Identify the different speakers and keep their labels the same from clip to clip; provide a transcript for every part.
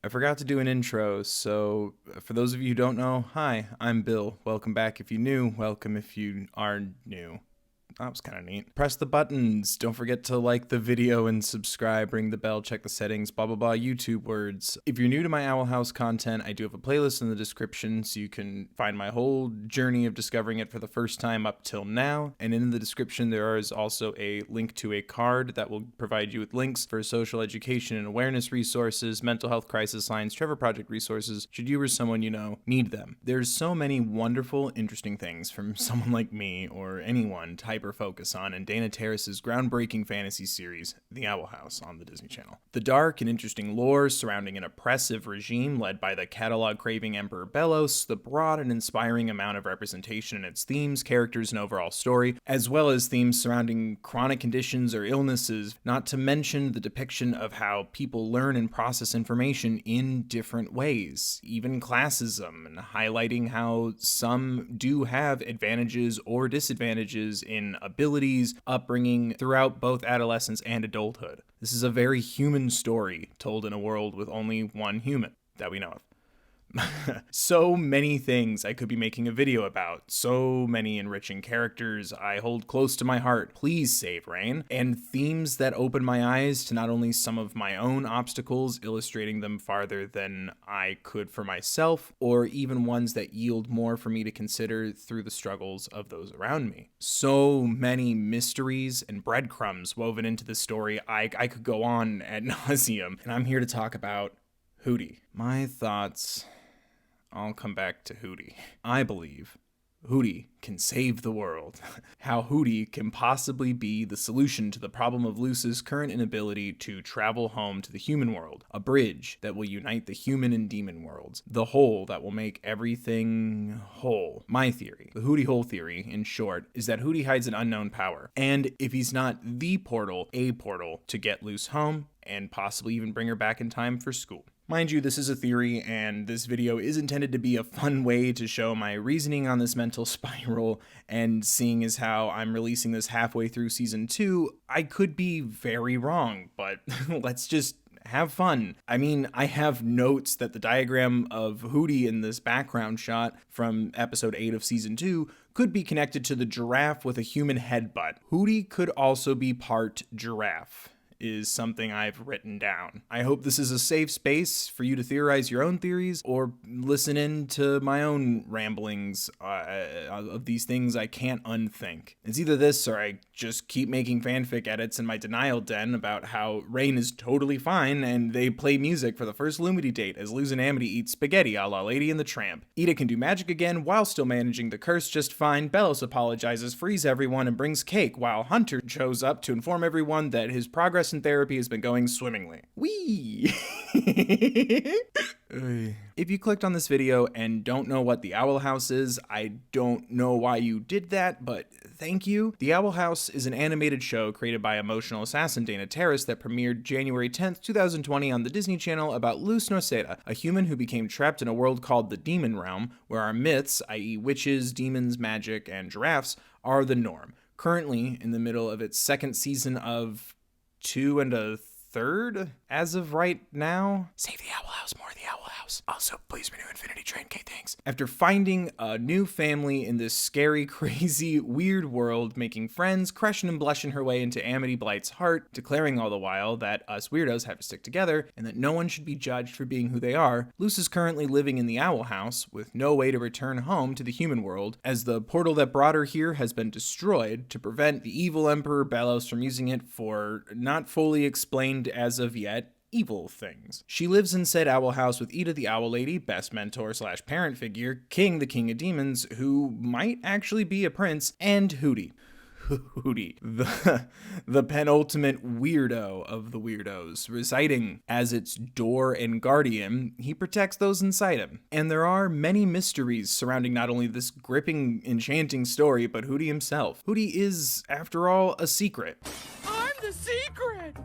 Speaker 1: I forgot to do an intro, so for those of you who don't know, hi, I'm Bill. Welcome back if you're new, welcome if you are new. That was kind of neat. Press the buttons. Don't forget to like the video and subscribe. Ring the bell. Check the settings. Blah, blah, blah. YouTube words. If you're new to my Owl House content, I do have a playlist in the description so you can find my whole journey of discovering it for the first time up till now. And in the description, there is also a link to a card that will provide you with links for social education and awareness resources, mental health crisis lines, Trevor Project resources, should you or someone you know need them. There's so many wonderful, interesting things from someone like me or anyone to hyper-focus on in Dana Terrace's groundbreaking fantasy series, The Owl House, on the Disney Channel. The dark and interesting lore surrounding an oppressive regime led by the catalog-craving Emperor Belos, the broad and inspiring amount of representation in its themes, characters, and overall story, as well as themes surrounding chronic conditions or illnesses, not to mention the depiction of how people learn and process information in different ways, even classism, and highlighting how some do have advantages or disadvantages in abilities, upbringing throughout both adolescence and adulthood. This is a very human story told in a world with only one human that we know of. So many things I could be making a video about, so many enriching characters I hold close to my heart, please save Rain, and themes that open my eyes to not only some of my own obstacles, illustrating them farther than I could for myself, or even ones that yield more for me to consider through the struggles of those around me. So many mysteries and breadcrumbs woven into the story, I could go on ad nauseum, and I'm here to talk about Hooty. My thoughts... I'll come back to Hooty. I believe Hooty can save the world. How Hooty can possibly be the solution to the problem of Luce's current inability to travel home to the human world. A bridge that will unite the human and demon worlds. The whole that will make everything whole. My theory, the Hooty hole theory, in short, is that Hooty hides an unknown power. And if he's not the portal, a portal to get Luce home and possibly even bring her back in time for school. Mind you, this is a theory, and this video is intended to be a fun way to show my reasoning on this mental spiral, and seeing as how I'm releasing this halfway through season 2, I could be very wrong, but let's just have fun. I mean, I have notes that the diagram of Hooty in this background shot from episode 8 of season 2 could be connected to the giraffe with a human headbutt. Hooty could also be part giraffe, is something I've written down. I hope this is a safe space for you to theorize your own theories or listen in to my own ramblings of these things I can't unthink. It's either this or I just keep making fanfic edits in my denial den about how Rain is totally fine and they play music for the first Lumity date as Luz and Amity eat spaghetti a la Lady and the Tramp. Ida can do magic again while still managing the curse just fine. Belos apologizes, frees everyone, and brings cake while Hunter shows up to inform everyone that his progress in therapy has been going swimmingly. Whee! If you clicked on this video and don't know what the Owl House is, I don't know why you did that, but thank you. The Owl House is an animated show created by emotional assassin Dana Terrace that premiered January 10th, 2020 on the Disney Channel about Luz Noceda, a human who became trapped in a world called the Demon Realm, where our myths, i.e. witches, demons, magic, and giraffes, are the norm. Currently in the middle of its second season of 2 1/3 as of right now. Save the Owl House, more of the Owl House. Also, please renew Infinity Train, K, thanks. After finding a new family in this scary, crazy, weird world, making friends, crushing and blushing her way into Amity Blight's heart, declaring all the while that us weirdos have to stick together and that no one should be judged for being who they are, Luce is currently living in the Owl House with no way to return home to the human world, as the portal that brought her here has been destroyed to prevent the evil Emperor Belos from using it for not fully explained as of yet evil things. She lives in said Owl House with Ida the Owl Lady, best mentor / parent figure, King the King of Demons, who might actually be a prince, and Hooty. Hooty, the penultimate weirdo of the weirdos, residing as its door and guardian. He protects those inside him. And there are many mysteries surrounding not only this gripping, enchanting story, but Hooty himself. Hooty is, after all, a secret. I'm the secret!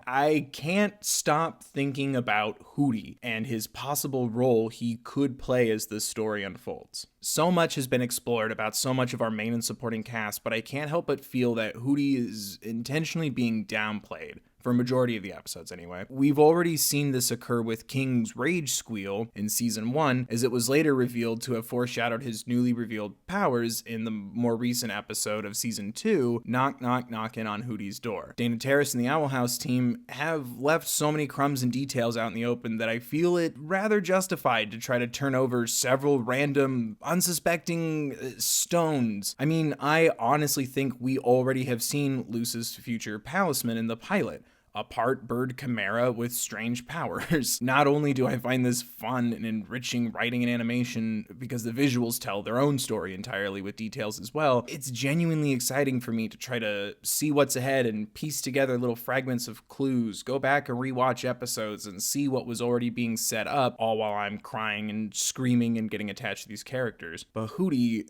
Speaker 1: I can't stop thinking about Hooty and his possible role he could play as this story unfolds. So much has been explored about so much of our main and supporting cast, but I can't help but feel that Hooty is intentionally being downplayed for a majority of the episodes anyway. We've already seen this occur with King's rage squeal in season 1, as it was later revealed to have foreshadowed his newly revealed powers in the more recent episode of season 2, Knock Knock Knockin' on Hooty's Door. Dana Terrace and the Owl House team have left so many crumbs and details out in the open that I feel it rather justified to try to turn over several random, unsuspecting stones. I mean, I honestly think we already have seen Luce's future palisman in the pilot. A part bird chimera with strange powers. Not only do I find this fun and enriching writing and animation because the visuals tell their own story entirely with details as well, it's genuinely exciting for me to try to see what's ahead and piece together little fragments of clues, go back and rewatch episodes and see what was already being set up, all while I'm crying and screaming and getting attached to these characters. But Hooty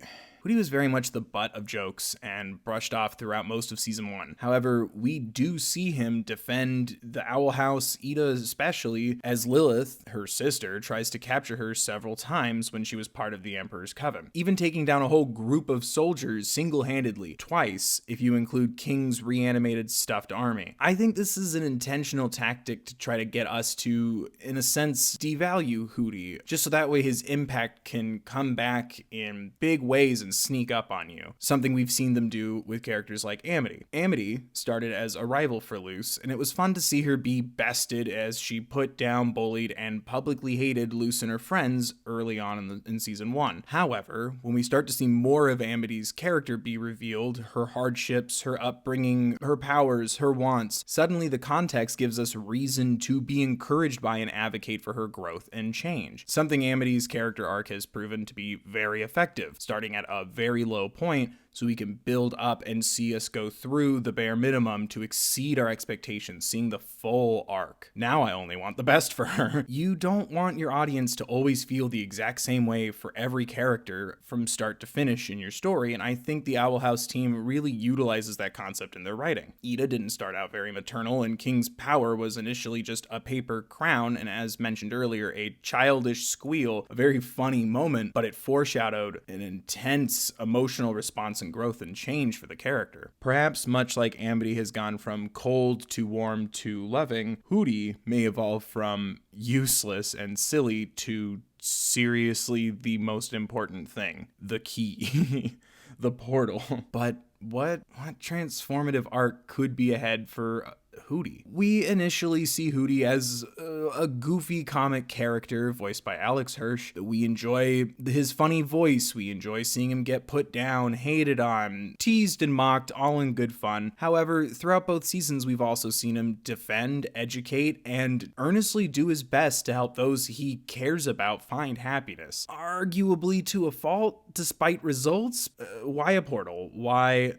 Speaker 1: was very much the butt of jokes and brushed off throughout most of season 1. However, we do see him defend the Owl House, Ida especially, as Lilith, her sister, tries to capture her several times when she was part of the Emperor's Coven. Even taking down a whole group of soldiers single-handedly, twice, if you include King's reanimated stuffed army. I think this is an intentional tactic to try to get us to, in a sense, devalue Hooty, just so that way his impact can come back in big ways and sneak up on you. Something we've seen them do with characters like Amity. Amity started as a rival for Luce, and it was fun to see her be bested as she put down, bullied, and publicly hated Luce and her friends early on in season 1. However, when we start to see more of Amity's character be revealed, her hardships, her upbringing, her powers, her wants, suddenly the context gives us reason to be encouraged by and advocate for her growth and change. Something Amity's character arc has proven to be very effective, starting at a very low point so we can build up and see us go through the bare minimum to exceed our expectations, seeing the full arc. Now I only want the best for her. You don't want your audience to always feel the exact same way for every character from start to finish in your story, and I think the Owl House team really utilizes that concept in their writing. Ida didn't start out very maternal, and King's power was initially just a paper crown, and as mentioned earlier, a childish squeal, a very funny moment, but it foreshadowed an intense emotional response and growth and change for the character. Perhaps much like Amity has gone from cold to warm to loving, Hooty may evolve from useless and silly to seriously the most important thing, the key, the portal. But what transformative arc could be ahead for Hooty? We initially see Hooty as a goofy comic character voiced by Alex Hirsch. We enjoy his funny voice. We enjoy seeing him get put down, hated on, teased and mocked, all in good fun. However, throughout both seasons, we've also seen him defend, educate, and earnestly do his best to help those he cares about find happiness. Arguably to a fault, despite results. Why a portal? Why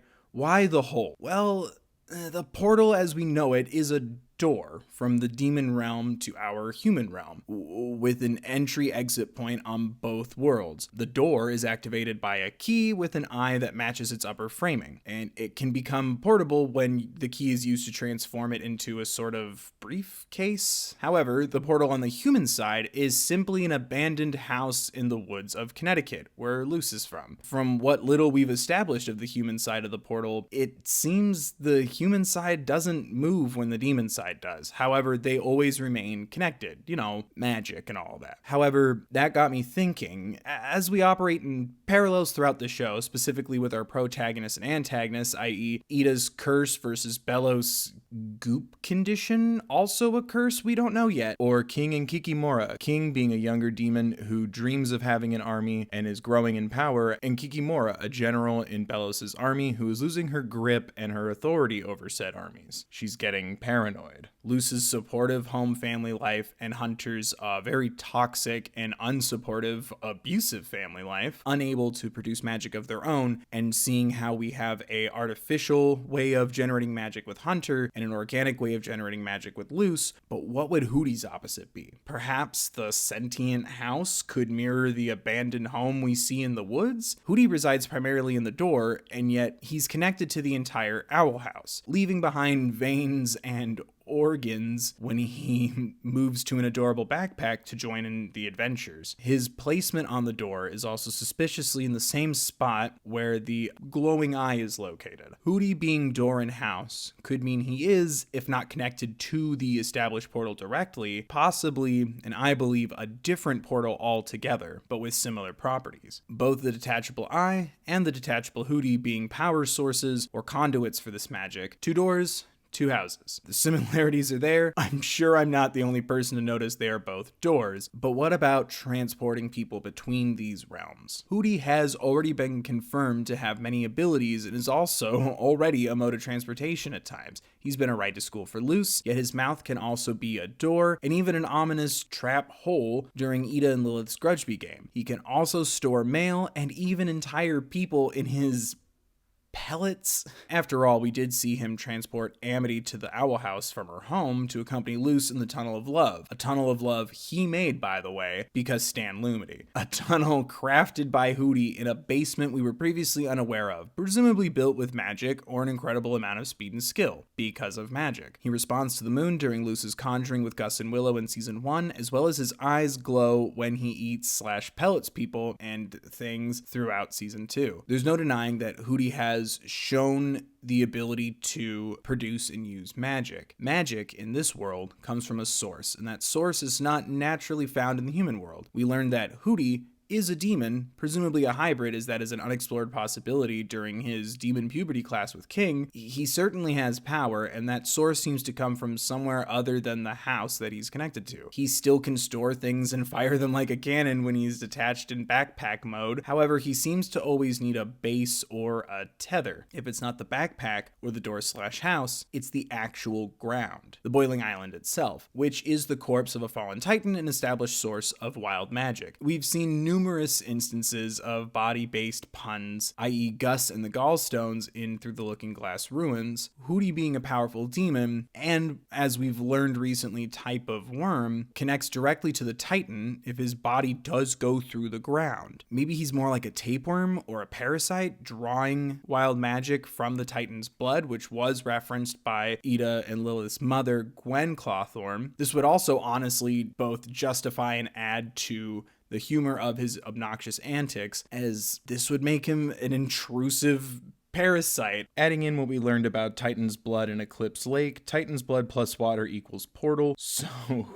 Speaker 1: the hole? Well, the portal as we know it is a door from the demon realm to our human realm, with an entry-exit point on both worlds. The door is activated by a key with an eye that matches its upper framing, and it can become portable when the key is used to transform it into a sort of briefcase. However, the portal on the human side is simply an abandoned house in the woods of Connecticut, where Luce is from. From what little we've established of the human side of the portal, it seems the human side doesn't move when the demon side does. However, they always remain connected, magic and all that. However, that got me thinking, as we operate in parallels throughout the show, specifically with our protagonists and antagonists, i.e. Ida's curse versus Belos' goop condition, also a curse we don't know yet, or King and Kikimora. King being a younger demon who dreams of having an army and is growing in power, and Kikimora, a general in Belos' army who is losing her grip and her authority over said armies. She's getting paranoid. Luce's supportive home family life and Hunter's very toxic and unsupportive, abusive family life, unable to produce magic of their own, and seeing how we have a artificial way of generating magic with Hunter and an organic way of generating magic with Luce. But what would Hooty's opposite be? Perhaps the sentient house could mirror the abandoned home we see in the woods? Hooty resides primarily in the door, and yet he's connected to the entire Owl House, leaving behind veins and organs when he moves to an adorable backpack to join in the adventures. His placement on the door is also suspiciously in the same spot where the glowing eye is located. Hooty being door and house could mean he is, if not connected to the established portal directly, possibly, and I believe, a different portal altogether, but with similar properties. Both the detachable eye and the detachable Hooty being power sources or conduits for this magic. 2 doors, 2 houses. The similarities are there. I'm sure I'm not the only person to notice they are both doors, but what about transporting people between these realms? Hooty has already been confirmed to have many abilities and is also already a mode of transportation at times. He's been a ride to school for Luce, yet his mouth can also be a door and even an ominous trap hole during Ida and Lilith's Grudgeby game. He can also store mail and even entire people in his pellets. After all, we did see him transport Amity to the Owl House from her home to accompany Luce in the Tunnel of Love. A tunnel of love he made, by the way, because Stan Lumity. A tunnel crafted by Hooty in a basement we were previously unaware of, presumably built with magic or an incredible amount of speed and skill, because of magic. He responds to the moon during Luce's conjuring with Gus and Willow in Season 1, as well as his eyes glow when he eats/pellets people and things throughout Season 2. There's no denying that Hooty has shown the ability to produce and use magic. Magic in this world comes from a source, and that source is not naturally found in the human world. We learned that Hooty is a demon, presumably a hybrid, as that is an unexplored possibility during his demon puberty class with King. He certainly has power, and that source seems to come from somewhere other than the house that he's connected to. He still can store things and fire them like a cannon when he's detached in backpack mode. However, he seems to always need a base or a tether. If it's not the backpack or the door/house, it's the actual ground, the Boiling Island itself, which is the corpse of a fallen titan and established source of wild magic. We've seen numerous instances of body-based puns, i.e. Gus and the Gallstones in Through the Looking Glass Ruins, Hooty being a powerful demon, and, as we've learned recently, type of worm, connects directly to the Titan if his body does go through the ground. Maybe he's more like a tapeworm or a parasite, drawing wild magic from the Titan's blood, which was referenced by Ida and Lilith's mother, Gwen Clawthorne. This would also honestly both justify and add to the humor of his obnoxious antics, as this would make him an intrusive parasite. Adding in what we learned about Titan's blood in Eclipse Lake, Titan's blood plus water equals portal, so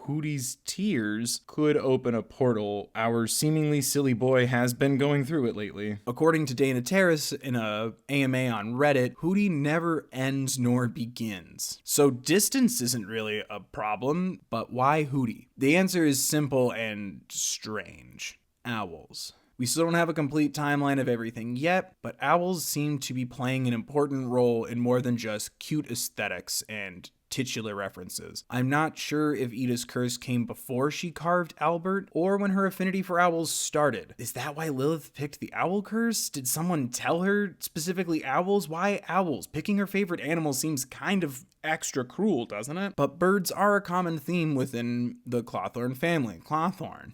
Speaker 1: Hooty's tears could open a portal. Our seemingly silly boy has been going through it lately. According to Dana Terrace in a AMA on Reddit, Hooty never ends nor begins. So distance isn't really a problem, but why Hooty? The answer is simple and strange. Owls. We still don't have a complete timeline of everything yet, but owls seem to be playing an important role in more than just cute aesthetics and titular references. I'm not sure if Ida's curse came before she carved Albert or when her affinity for owls started. Is that why Lilith picked the owl curse? Did someone tell her specifically owls? Why owls? Picking her favorite animal seems kind of extra cruel, doesn't it? But birds are a common theme within the Clawthorne family. Clawthorne.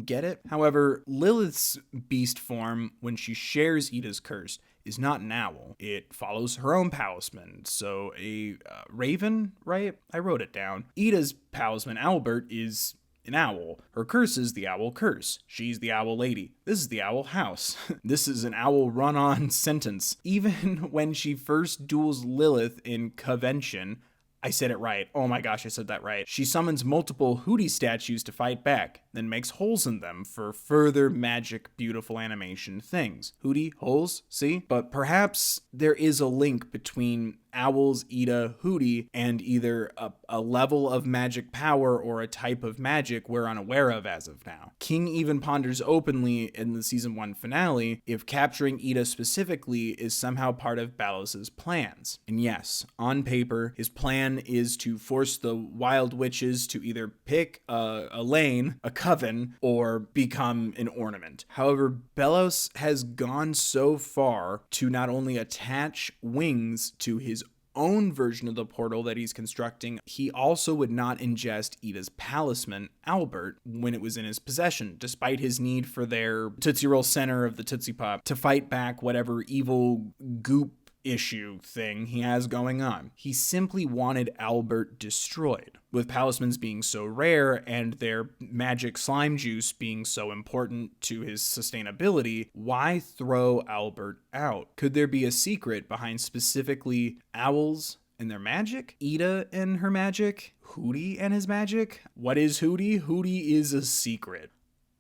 Speaker 1: Get it? However, Lilith's beast form, when she shares Ida's curse, is not an owl. It follows her own talisman. So a raven, right? I wrote it down. Ida's talisman, Albert, is an owl. Her curse is the owl curse. She's the owl lady. This is the owl house. This is an owl run-on sentence. Even when she first duels Lilith in Convention, I said it right. Oh my gosh, I said that right. She summons multiple Hooty statues to fight back, then makes holes in them for further magic, beautiful animation things. Hooty, holes, see? But perhaps there is a link between owls, Ida, Hooty, and either a level of magic power or a type of magic we're unaware of as of now. King even ponders openly in the season 1 finale if capturing Ida specifically is somehow part of Balos's plans. And yes, on paper, his plan is to force the wild witches to either pick a lane, a coven, or become an ornament. However, Belos has gone so far to not only attach wings to his own version of the portal that he's constructing, he also would not ingest Ida's talisman, Albert, when it was in his possession, despite his need for their Tootsie Roll center of the Tootsie Pop to fight back whatever evil goop
Speaker 2: issue thing he has going on. He simply wanted Albert destroyed. With palismans being so rare and their magic slime juice being so important to his sustainability, why throw Albert out? Could there be a secret behind specifically owls and their magic? Ida and her magic? Hooty and his magic? What is Hooty? Hooty is a secret.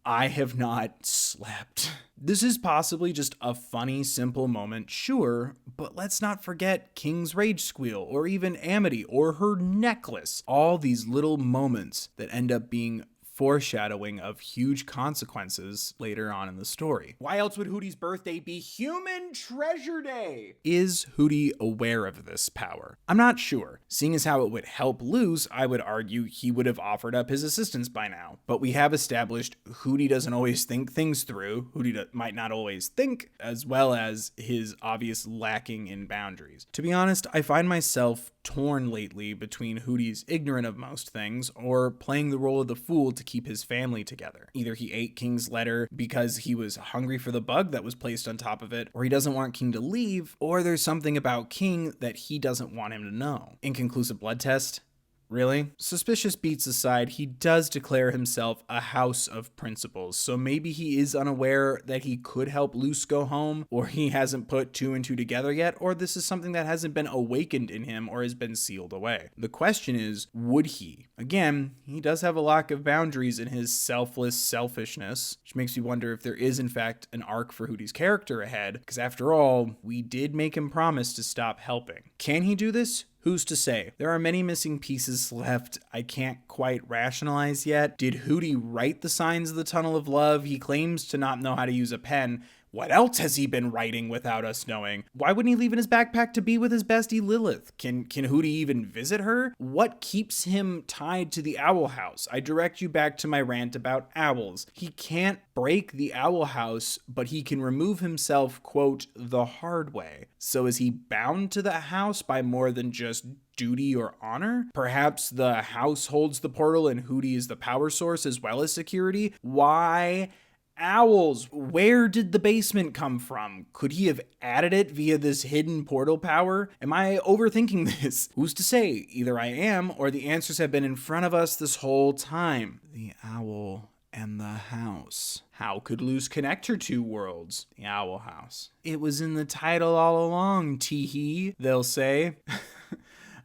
Speaker 2: I have not slept. This is possibly just a funny, simple moment, sure, but let's not forget King's Rage Squeal, or even Amity, or her necklace. All these little moments that end up being foreshadowing of huge consequences later on in the story. Why else would Hooty's birthday be Human Treasure Day? Is Hooty aware of this power? I'm not sure. Seeing as how it would help Luz, I would argue he would have offered up his assistance by now. But we have established Hooty doesn't always think things through. Hooty might not always think, as well as his obvious lacking in boundaries. To be honest, I find myself torn lately between Hooty's ignorant of most things or playing the role of the fool to keep his family together. Either he ate King's letter because he was hungry for the bug that was placed on top of it, or he doesn't want King to leave, or there's something about King that he doesn't want him to know. Inconclusive blood test? Really? Suspicious beats aside, he does declare himself a house of principles, so maybe he is unaware that he could help Luce go home, or he hasn't put two and two together yet, or this is something that hasn't been awakened in him or has been sealed away. The question is, would he? Again, he does have a lack of boundaries in his selfless selfishness, which makes me wonder if there is in fact an arc for Hooty's character ahead, because after all, we did make him promise to stop helping. Can he do this? Who's to say? There are many missing pieces left I can't quite rationalize yet. Did Hooty write the signs of the Tunnel of Love? He claims to not know how to use a pen. What else has he been writing without us knowing? Why wouldn't he leave in his backpack to be with his bestie Lilith? Can Hooty even visit her? What keeps him tied to the Owl House? I direct you back to my rant about owls. He can't break the Owl House, but he can remove himself, quote, the hard way. So is he bound to the house by more than just duty or honor? Perhaps the house holds the portal and Hooty is the power source as well as security? Why owls? Where did the basement come from? Could he have added it via this hidden portal power? Am I overthinking this? Who's to say? Either I am, or the answers have been in front of us this whole time. The owl and the house. How could Luce connect her two worlds? The Owl House. It was in the title all along, tee-hee, they'll say.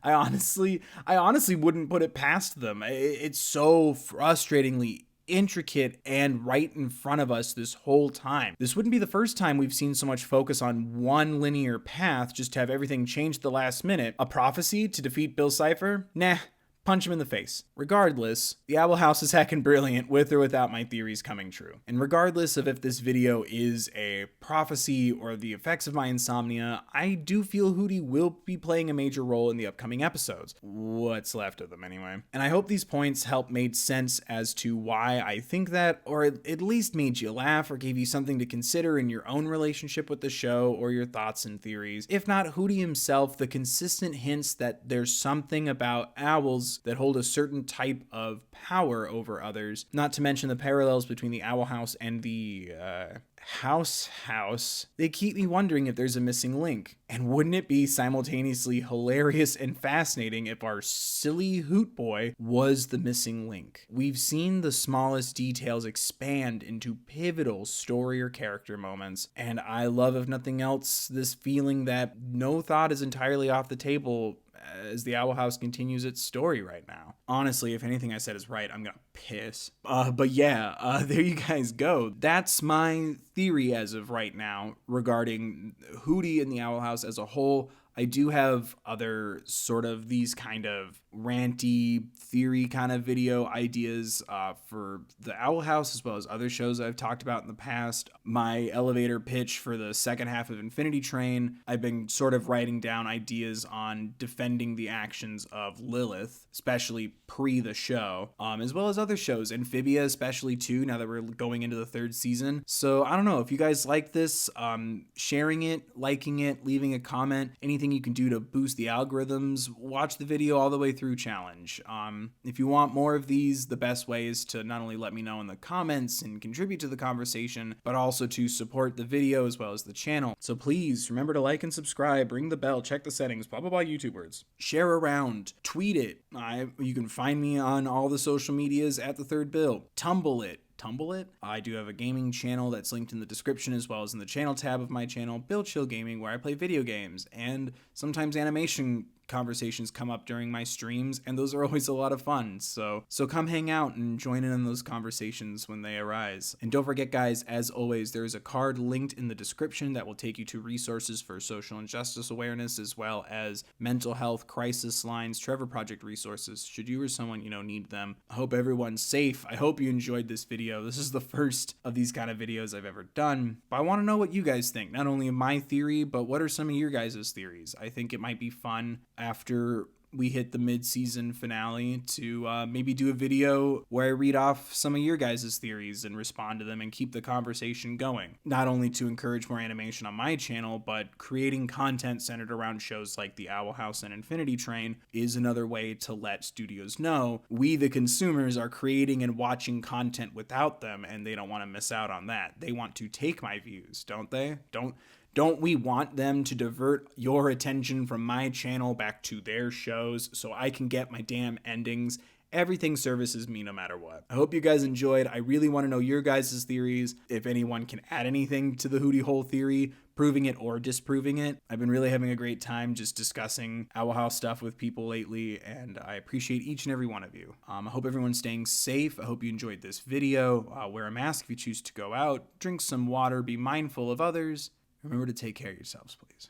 Speaker 2: I honestly wouldn't put it past them. It's so frustratingly intricate and right in front of us this whole time. This wouldn't be the first time we've seen so much focus on one linear path just to have everything changed at the last minute. A prophecy to defeat Bill Cipher? Nah. Punch him in the face. Regardless, the Owl House is heckin' brilliant with or without my theories coming true. And regardless of if this video is a prophecy or the effects of my insomnia, I do feel Hooty will be playing a major role in the upcoming episodes. What's left of them anyway. And I hope these points help made sense as to why I think that, or at least made you laugh or gave you something to consider in your own relationship with the show or your thoughts and theories. If not, Hooty himself, the consistent hints that there's something about owls that hold a certain type of power over others, not to mention the parallels between the Owl House and the house. They keep me wondering if there's a missing link. And wouldn't it be simultaneously hilarious and fascinating if our silly Hoot Boy was the missing link? We've seen the smallest details expand into pivotal story or character moments, and I love, if nothing else, this feeling that no thought is entirely off the table as the Owl House continues its story right now. Honestly, if anything I said is right, I'm gonna piss. But yeah, there you guys go. That's my theory as of right now regarding Hooty and the Owl House as a whole. I do have other sort of these kind of ranty theory kind of video ideas for the Owl House, as well as other shows I've talked about in the past. My elevator pitch for the second half of Infinity Train, I've been sort of writing down ideas on defending the actions of Lilith, especially pre the show, as well as other shows, Amphibia especially too, now that we're going into the third season. So I don't know, if you guys like this, sharing it, liking it, leaving a comment, anything you can do to boost the algorithms, watch the video all the way through through challenge. If you want more of these, the best way is to not only let me know in the comments and contribute to the conversation, but also to support the video as well as the channel. So please remember to like and subscribe, ring the bell, check the settings, blah, blah, blah, YouTube words. Share around, tweet it. You can find me on all the social medias at thethirdbill. Tumble it. I do have a gaming channel that's linked in the description as well as in the channel tab of my channel, Bill Chill Gaming, where I play video games, and sometimes animation conversations come up during my streams, and those are always a lot of fun. So come hang out and join in on those conversations when they arise. And don't forget, guys, as always, there is a card linked in the description that will take you to resources for social injustice awareness, as well as mental health crisis lines, Trevor Project resources, should you or someone you know need them. I hope everyone's safe. I hope you enjoyed this video. This is the first of these kind of videos I've ever done, but I want to know what you guys think, not only of my theory, but what are some of your guys' theories. I think it might be fun after we hit the mid-season finale to maybe do a video where I read off some of your guys' theories and respond to them and keep the conversation going. Not only to encourage more animation on my channel, but creating content centered around shows like The Owl House and Infinity Train is another way to let studios know we, the consumers, are creating and watching content without them, and they don't want to miss out on that. They want to take my views, don't they? Don't we want them to divert your attention from my channel back to their shows so I can get my damn endings? Everything services me no matter what. I hope you guys enjoyed. I really want to know your guys' theories. If anyone can add anything to the Hooty Hole theory, proving it or disproving it. I've been really having a great time just discussing Owl House stuff with people lately, and I appreciate each and every one of you. I hope everyone's staying safe. I hope you enjoyed this video. Wear a mask if you choose to go out. Drink some water. Be mindful of others. Remember to take care of yourselves, please.